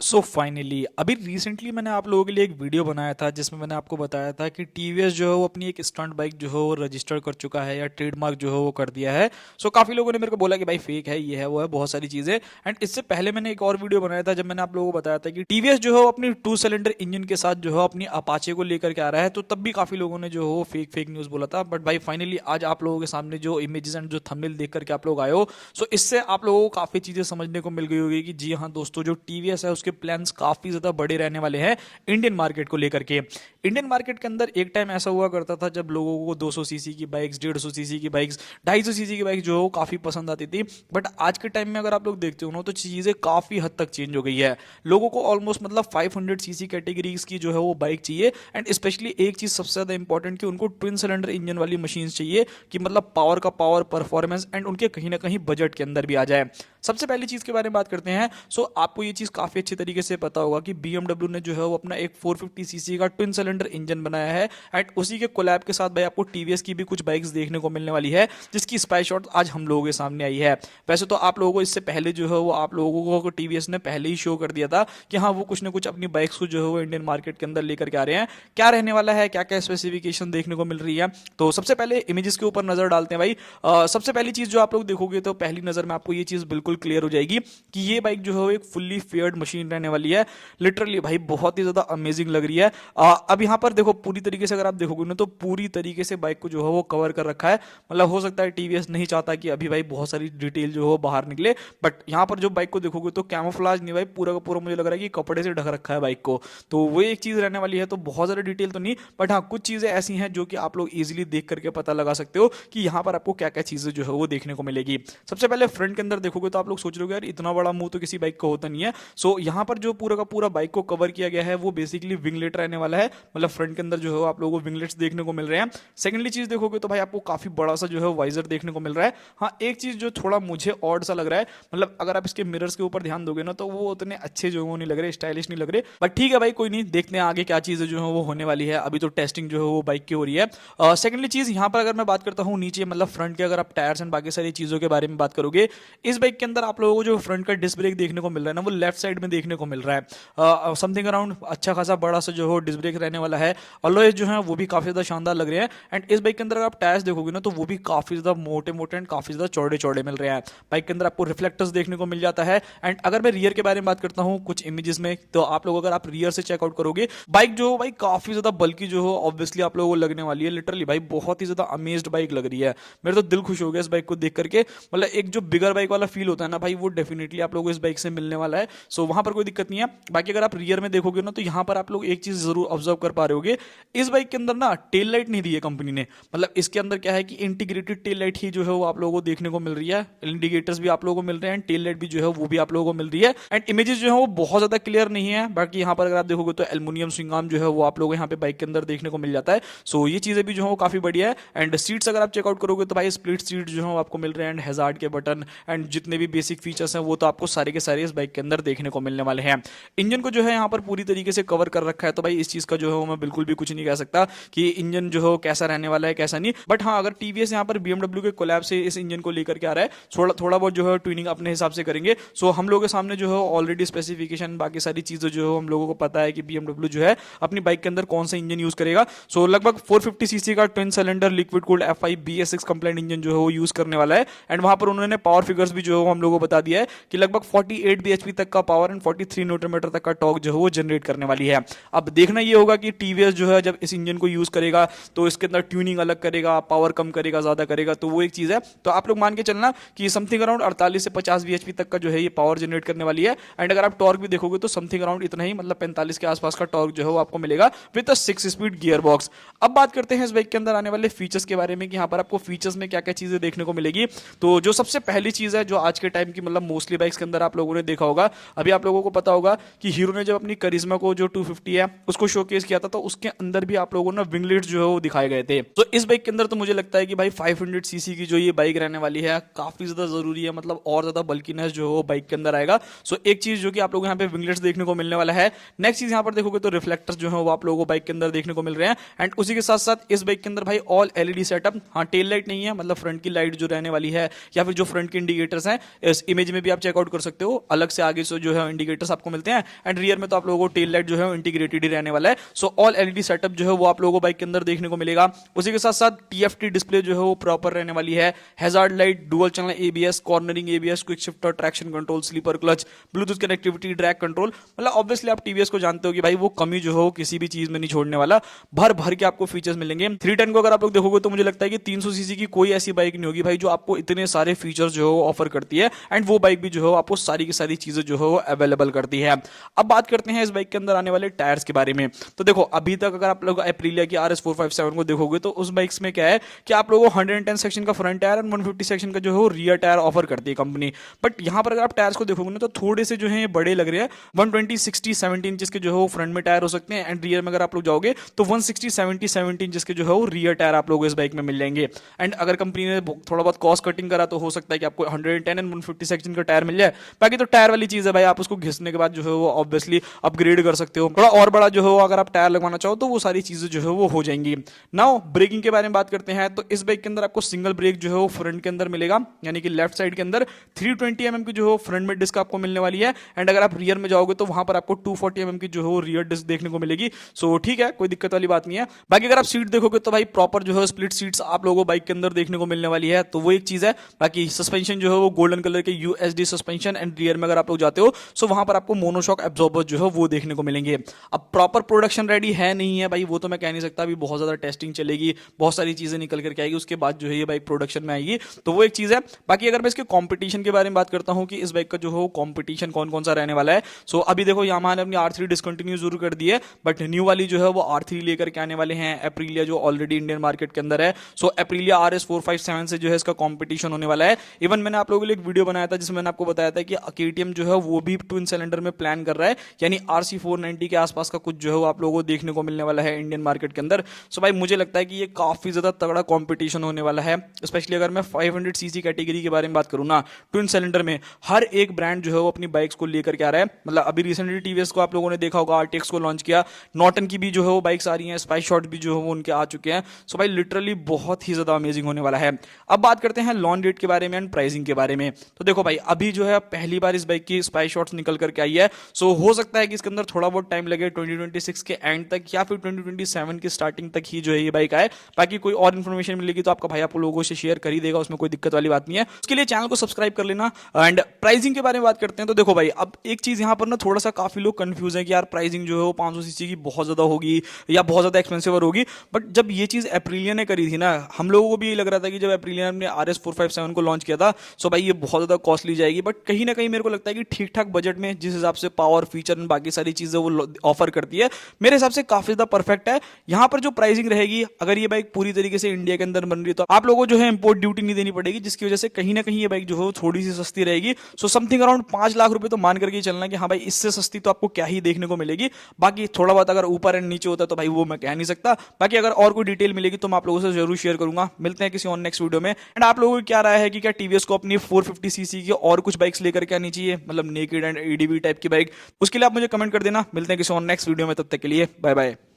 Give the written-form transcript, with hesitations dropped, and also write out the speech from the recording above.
So finally अभी recently मैंने आप लोगों के लिए एक वीडियो बनाया था जिसमें मैंने आपको बताया था कि टीवीएस जो है वो अपनी एक स्टंट बाइक जो है वो रजिस्टर कर चुका है या ट्रेडमार्क जो है वो कर दिया है। सो काफ़ी लोगों ने मेरे को बोला कि भाई फेक है, ये है वो है, बहुत सारी चीज़ें। एंड इससे पहले मैंने एक और वीडियो बनाया था जब मैंने आप लोगों को बताया था कि टीवीएस जो है वो अपनी 2 सिलेंडर इंजन के साथ जो है अपनी अपाचे को लेकर के आ रहा है। तो तब भी काफ़ी लोगों ने जो है वो फेक फेक न्यूज़ बोला था, बट भाई फाइनली आज आप लोगों के सामने जो इमेजेस एंड जो थंबनेल देख करके आप लोग आए हो, सो इससे आप लोगों को काफ़ी चीज़ें समझने को मिल गई होगी कि जी हाँ दोस्तों, जो टीवीएस है उसके प्लान्स काफ़ी ज्यादा बड़े रहने वाले हैं इंडियन मार्केट को लेकर के। इंडियन मार्केट के अंदर एक टाइम ऐसा हुआ करता था जब लोगों को 200 सीसी की बाइक्स, 150 सीसी की बाइक्स, 250 सीसी की बाइक जो है काफी पसंद आती थी। बट आज के टाइम में अगर आप लोग देखते हो ना तो चीजें काफी हद तक चेंज हो गई है। लोगों को ऑलमोस्ट मतलब 500 सीसी कैटेगरीज की जो है वो बाइक चाहिए। एंड स्पेशली एक चीज सबसे ज्यादा इंपॉर्टेंट कि उनको ट्विन सिलेंडर इंजन वाली मशीन चाहिए कि मतलब पावर का पावर, परफॉर्मेंस एंड उनके कहीं ना कहीं बजट के अंदर भी आ जाए। सबसे पहली चीज के बारे में बात करते हैं। सो आपको ये चीज काफी अच्छी तरीके से पता होगा कि BMW ने जो है वो अपना एक 450 सीसी का ट्विन सिलेंडर इंजन बनाया है। एंड उसी के कोलैब के साथ भाई आपको टीवीएस की भी कुछ बाइक्स देखने को मिलने वाली है जिसकी स्पाई शॉट आज हम लोगों के सामने आई है। वैसे तो आप लोगों को इससे पहले जो है वो आप लोगों को टीवीएस ने पहले ही शो कर दिया था कि हाँ वो कुछ ना कुछ अपनी बाइक्स को जो है वो इंडियन मार्केट के अंदर लेकर के आ रहे हैं। क्या रहने वाला है, क्या क्या स्पेसिफिकेशन देखने को मिल रही है, तो सबसे पहले इमेजेस के ऊपर नजर डालते हैं भाई। सबसे पहली चीज जो आप लोग देखोगे तो पहली नजर में आपको ये चीज बिल्कुल क्लियर हो जाएगी कि ये बाइक जो है वो एक फुल्ली फेयर्ड मशीन रहने वाली है। लिटरली भाई बहुत ही ज्यादा अमेजिंग लग रही है। अब यहाँ पर देखो पूरी तरीके से अगर आप देखोगे ना तो पूरी तरीके से बाइक को जो है वो कवर कर रखा है। मतलब हो सकता है टीवीएस नहीं चाहता कि अभी भाई बहुत सारी डिटेल जो है वो बाहर निकले, बट यहाँ पर जो बाइक को देखोगे तो कैमोफ्लाज नहीं भाई, पूरा का पूरा मुझे लग रहा है कि कपड़े से ढक रखा है बाइक को। तो वो एक चीज रहने वाली है। तो बहुत ज्यादा डिटेल तो नहीं, बट हाँ कुछ चीजें ऐसी हैं जो कि आप लोग इजीली देख करके पता लगा सकते हो कि यहाँ पर आपको क्या क्या चीजें जो है वो देखने को मिलेगी। सबसे पहले फ्रंट के अंदर देखोगे तो आप लोग सोच रहे हो यार इतना बड़ा मुंह तो किसी बाइक का होता नहीं है। सो यहाँ पर जो पूरा का पूरा बाइक को कवर किया गया है वो बेसिकली विंगलेट रहने वाला है। मतलब फ्रंट के अंदर जो है आप लोगों को विंगलेट्स देखने को मिल रहे हैं। सेकेंडली चीज देखोगे तो भाई आपको काफी बड़ा सा जो है वाइजर देखने को मिल रहा है। हाँ एक चीज जो थोड़ा मुझे ऑड सा लग रहा है, मतलब अगर आप इसके मिरर्स के ऊपर ध्यान दोगे ना तो वो उतने अच्छे जो है वो नहीं लग रहे, स्टाइलिश नहीं लग रहे। बट ठीक है भाई कोई नहीं, देखते हैं आगे क्या चीजें जो है वो होने वाली है। अभी तो टेस्टिंग जो है वो बाइक की हो रही है। सेकेंडली चीज यहाँ पर अगर मैं बात करता हूँ नीचे मतलब फ्रंट के, अगर आप टायर्स एंड बाकी सारी चीजों के बारे में बात करोगे, इस बाइक के अंदर आप लोगों को जो फ्रंट का डिस्क ब्रेक देखने को मिल रहा है ना वो लेफ्ट साइड में देखने को मिल रहा है। समथिंग अराउंड अच्छा खासा बड़ा सा जो है डिस्क ब्रेक रहने वाला है। अलॉयज जो है वो भी काफी ज्यादा शानदार लग रहे हैं। एंड इस बाइक के अंदर अगर आप टायर्स देखोगे ना तो वो भी काफी ज्यादा मोटे मोटे एंड काफी ज्यादा चौड़े चौड़े मिल रहे हैं। बाइक के अंदर आपको रिफ्लेक्टर्स देखने को मिल जाता है। एंड अगर मैं रियर के बारे में बात करता हूँ कुछ इमेजेस में, तो आप लोग अगर आप रियर से चेकआउट करोगे बाइक जो भाई काफी ज्यादा बल्कि जो हो ऑब्वियसली आप लोगों को लगने वाली है। लिटरली भाई बहुत ही ज्यादा अमेज्ड बाइक लग रही है। मेरे तो दिल खुश हो गया इस बाइक को देख करके। मतलब एक जो बिगर बाइक वाला फील होता है ना भाई वो डेफिनेटली आप लोगों को इस बाइक से मिलने वाला है। सो वहां पर कोई दिक्कत नहीं है। बाकी अगर आप रियर में देखोगे ना तो यहां पर आप लोग एक चीज जरूर ऑब्जर्व कर पा रहे होगे, इस बाइक के अंदर ना टेल लाइट नहीं दी है कंपनी ने। मतलब इसके अंदर क्या है कि इंटीग्रेटेड टेल लाइट ही जो है वो आप लोगों को देखने को मिल रही है। इंडिकेटर्स भी आप लोगों को मिल रहे हैं, टेल लाइट भी जो है वो भी आप लोगों को मिल रही है। एंड इमेजेस जो है वो बहुत ज्यादा क्लियर नहीं है। बाकी यहाँ पर अगर आप देखोगे तो एल्यूमिनियम स्विंग आर्म जो है वो आप लोगों को यहाँ पे बाइक के अंदर देखने को मिल जाता है। सो ये चीजें भी जो है वो काफी बढ़िया है। एंड सीट्स अगर आप चेकआउट करोगे तो भाई स्प्लिट सीट जो है वो आपको मिल रहे हैं। एंड हैजार्ड के बटन एंड जितने भी बेसिक फीचर्स हैं वो तो आपको सारे के सारे इस बाइक के अंदर देखने को मिलने वाले हैं। इंजन को जो है यहाँ पर पूरी तरीके से कवर कर रखा है। तो भाई इस चीज का जो है वो मैं बिल्कुल भी कुछ नहीं कह सकता कि इंजन जो है वो कैसा रहने वाला है कैसा नहीं। बट हाँ अगर टीवीएस यहाँ पर BMW के कोलैब से इस इंजन को लेकर के आ रहा है, थोड़ा थोड़ा बहुत जो है ट्यूनिंग अपने हिसाब से करेंगे। सो हम लोगों के सामने जो है ऑलरेडी स्पेसिफिकेशन बाकी सारी चीजें जो है हम लोगों को पता है कि BMW जो है अपनी बाइक के अंदर कौन सा इंजन यूज करेगा। सो लगभग 450 सीसी का twin cylinder liquid cooled F5 BS6 complaint engine जो है वो यूज करने वाला है। एंड वहां पर उन्होंने पावर फिगर्स भी जो है हम लोगों को बता दिया है कि लगभग 48 bhp तक का पावर एंड 43 न्यूटन मीटर तक का टॉर्क जो है वो जनरेट करने वाली है। अब देखना ये होगा कि टीवीएस जो है जब इस इंजन को यूज करेगा तो इसके अंदर ट्यूनिंग अलग करेगा, पावर कम करेगा, ज्यादा करेगा, तो वो एक चीज है। तो आप लोग मान के चलना कि समथिंग अराउंड 48 से 50 bhp तक का जो है ये पावर जनरेट करने वाली है। एंड अगर आप टॉर्क भी देखोगे तो समथिंग अराउंड इतना ही, मतलब 45 के आसपास का टॉर्क जो है वो आपको मिलेगा विद 6 स्पीड गियर बॉक्स। अब बात करते हैं इस बाइक के अंदर आने वाले फीचर्स के बारे में कि यहाँ पर आपको फीचर्स में क्या क्या चीजें देखने को मिलेगी। तो जो सबसे पहली चीज है जो आज के टाइम की मतलब मोस्टली बाइक्स के अंदर आप लोगों ने देखा होगा, अभी आप लोगों को पता होगा कि हीरो ने जब अपनी करिश्मा को जो 250 है उसको शोकेस किया था तो उसके अंदर भी आप लोगों ने विंगलेट्स जो है वो दिखाए गए थे। तो इस बाइक के अंदर तो मुझे लगता है कि भाई 500 सीसी की जो ये बाइक रहने वाली है काफी ज्यादा जरूरी है। मतलब और ज्यादा बल्कीनेस जो है वो बाइक के अंदर आएगा। सो एक चीज जो कि आप लोग यहाँ पे विंगलेट्स देखने को मिलने वाला है। नेक्स्ट चीज यहाँ पर देखोगे तो रिफ्लेक्टर्स जो है वो आप लोगों को बाइक के अंदर देखने को मिल रहे हैं। एंड उसी के साथ साथ इस बाइक के अंदर भाई ऑल एलईडी सेटअप। हाँ टेल लाइट नहीं है, मतलब फ्रंट की लाइट जो रहने वाली है या फिर जो फ्रंट के इंडिकेटर्स हैं इस इमेज में भी आप चेकआउट कर सकते हो। अलग से आगे से जो है इंडिकेटर इंडिकेटर्स आपको मिलते हैं, एंड रियर में तो आप लोगों को टेल लाइट जो है इंटीग्रेटेड ही रहने वाला है। सो ऑल एलईडी सेटअप जो है वो आप लोगों को बाइक के अंदर देखने को मिलेगा। उसी के साथ साथ टीएफटी डिस्प्ले जो है वो प्रॉपर रहने वाली है। Hazard light, dual channel ABS, cornering ABS, quick shifter, traction control, slipper clutch, Bluetooth connectivity, drag control. मतलब ऑब्वियसली आप टीवीएस को जानते हो कि भाई वो कमी जो हो किसी भी चीज में नहीं छोड़ने वाला, भर भर के आपको फीचर्स मिलेंगे। 310 को अगर आप लोग देखोगे तो मुझे लगता है कि 300 सीसी की कोई ऐसी बाइक नहीं होगी भाई जो आपको इतने सारे फीचर्स जो है ऑफर करती है, एंड वो बाइक भी जो है आपको सारी की सारी चीजें जो है अवेलेबल करती है। अब बात करते हैं इस बाइक के अंदर आने वाले टायर्स के बारे में। तो देखो अभी तक अगर आप लोग एप्रिलिया की RS457 को देखोगे तो उस बाइक्स में क्या है कि आप लोगों को 110 सेक्शन का फ्रंट टायर और 150 सेक्शन का जो है रियर टायर ऑफर करती है कंपनी। बट यहां पर अगर आप टायर्स को देखोगे ना तो थोड़े से जो है बड़े लग रहे हैं। 120 60 17 इंच के जो है फ्रंट में टायर हो सकते हैं, एंड रियर में अगर आप लोग जाओगे तो 160 70 17 इंच के जो है रियर टायर आप लोगों को इस बाइक में मिल जाएंगे। एंड अगर कंपनी ने थोड़ा बहुत कॉस्ट कटिंग करा तो हो सकता है कि आपको 110 एंड 150 सेक्शन का टायर मिल जाए। बाकी तो टायर वाली चीज है भाई, आप उसको घिसने के बाद जो है वो ऑब्वियसली अपग्रेड कर सकते हो, थोड़ा और बड़ा जो है अगर आप टायर लगवाना चाहो तो वो सारी चीजें जो है वो हो जाएंगी। नाउ ब्रेकिंग के बारे में बात करते हैं तो इस बाइक के अंदर आपको सिंगल ब्रेक जो है वो फ्रंट के अंदर मिलेगा, यानी कि लेफ्ट साइड के अंदर 320 mm की जो है फ्रंट में डिस्क आपको मिलने वाली है। एंड अगर आप रियर में जाओगे तो वहां पर आपको 240 mm की जो है रियर डिस्क देखने को मिलेगी। सो ठीक है, कोई दिक्कत वाली बात नहीं है। बाकी अगर आप सीट देखोगे तो भाई प्रॉपर जो है स्प्लिट सीट्स आप लोगों को बाइक के अंदर देखने को मिलने वाली है, तो वो एक चीज है। बाकी सस्पेंशन जो है वो गोल्डन कलर के यूएसडी सस्पेंशन, एंड रियर में अगर आप लोग जाते हो सो वहां पर आपको मोनोशॉक एब्जॉर्बर जो है वो देखने को मिलेंगे। अब प्रॉपर प्रोडक्शन रेडी है नहीं है भाई वो तो मैं कह नहीं सकता, अभी बहुत ज्यादा टेस्टिंग चलेगी, बहुत सारी चीजें निकल करके आएगी, उसके बाद जो है ये बाइक प्रोडक्शन में आएगी, तो वो एक चीज है। बाकी अगर मैं इसके कंपटीशन के बारे में बात करता हूं कि इस बाइक का जो है कंपटीशन कौन कौन सा रहने वाला है। सो अभी देखो यामाहा ने अपनी R3 डिसकंटिन्यू जरूर कर दी है, बट न्यू वाली जो है वो R3 लेकर के आने वाले हैं, एप्रिलिया जो ऑलरेडी इंडियन मार्केट के अंदर है। सो एप्रिलिया RS457 से जो है इसका कंपटीशन होने वाला है। इवन मैंने आप लोगों के लिए एक वीडियो बनाया था जिसमें मैंने आपको बताया था कि KTM जो है वो भी ट्विन सिलेंडर में प्लान कर रहा है, यानी RC490 के आसपास का कुछ जो है वो आप लोगों को देखने को मिलने वाला है इंडियन मार्केट के अंदर। सो भाई मुझे लगता है कि ये काफी ज्यादा तगड़ा कंपटीशन होने वाला है, स्पेशली अगर मैं 500 सीसी कैटेगरी के बारे में बात करूं ना, ट्विन सिलेंडर में हर एक ब्रांड जो है वो अपनी बाइक्स को लेकर के आ रहा है। मतलब अभी रिसेंटली टीवीएस को आप लोगों ने देखा होगा, RTX को लॉन्च किया, नॉर्टन की भी जो है वो बाइक्स आ रही हैं, स्पाइस शॉट भी जो है वो उनके आ चुके हैं। सो भाई लिटरली बहुत ही ज्यादा अमेजिंग होने वाला है। अब बात करते हैं लॉन्च डेट के बारे में एंड प्राइसिंग के बारे में। तो देखो भाई अभी जो है पहली बार इस बाइक की स्पाइस शॉट्स निकल करके आई है, सो हो सकता है कि इसके अंदर थोड़ा बहुत टाइम लगे 2026 के एंड तक या फिर 2027 की स्टार्टिंग तक ही जो है ये बाइक आए। बाकी कोई और इन्फॉर्मेशन मिलेगी तो आपका भाई आप लोगों से शेयर कर ही देगा, उसमें कोई दिक्कत वाली बात नहीं है। उसके लिए चैनल को सब्सक्राइब कर लेना। एंड प्राइसिंग के बारे में बात करते हैं तो देखो भाई अब एक चीज यहाँ पर ना थोड़ा सा काफी लोग कंफ्यूज है कि यार प्राइसिंग जो है वो 500 सीसी की बहुत ज्यादा होगी या बहुत ज्यादा एक्सपेंसिव होगी। बट जब ये चीज एप्रिलिया ने करी थी ना, हम लोगों को भी ये लग रहा था कि जब एप्रिलिया ने RS457 को लॉन्च किया था सो भाई ये बहुत ज्यादा कॉस्टली जाएगी, बट कहीं ना कहीं मेरे को लगता है कि ठीक ठाक बजट में जिस हिसाब से पावर फीचर एंड बाकी सारी चीजें वो ऑफर करती है मेरे हिसाब से काफी ज्यादा परफेक्ट है। यहाँ पर जो प्राइसिंग रहेगी, अगर ये बाइक पूरी तरीके से इंडिया के अंदर बन रही है तो आप लोगों को जो है इंपोर्ट ड्यूटी नहीं देनी पड़ेगी, जिसकी वजह से कहीं ना कहीं ये बाइक जो है थोड़ी सी सस्ती रहेगी। सो समथिंग अराउंड 5 लाख रुपए तो मान करके चलना कि हाँ भाई इससे सस्ती तो आपको क्या ही देखने को मिलेगी। बाकी थोड़ा बहुत अगर ऊपर एंड नीचे होता है तो भाई वो मैं कह नहीं सकता। बाकी अगर और कोई डिटेल मिलेगी तो मैं आप लोगों से जरूर शेयर करूंगा। मिलते हैं किसी और नेक्स्ट वीडियो में। एंड आप लोगों की क्या राय है कि क्या टीवीएस को अपनी 450 सीसी की और कुछ बाइक्स लेकर के आनी चाहिए, मतलब नेकेड एंड एडीबी टाइप की बाइक, उसके लिए आप मुझे कमेंट कर देना। मिलते हैं किसी और नेक्स्ट वीडियो में, तब तक के लिए बाय बाय।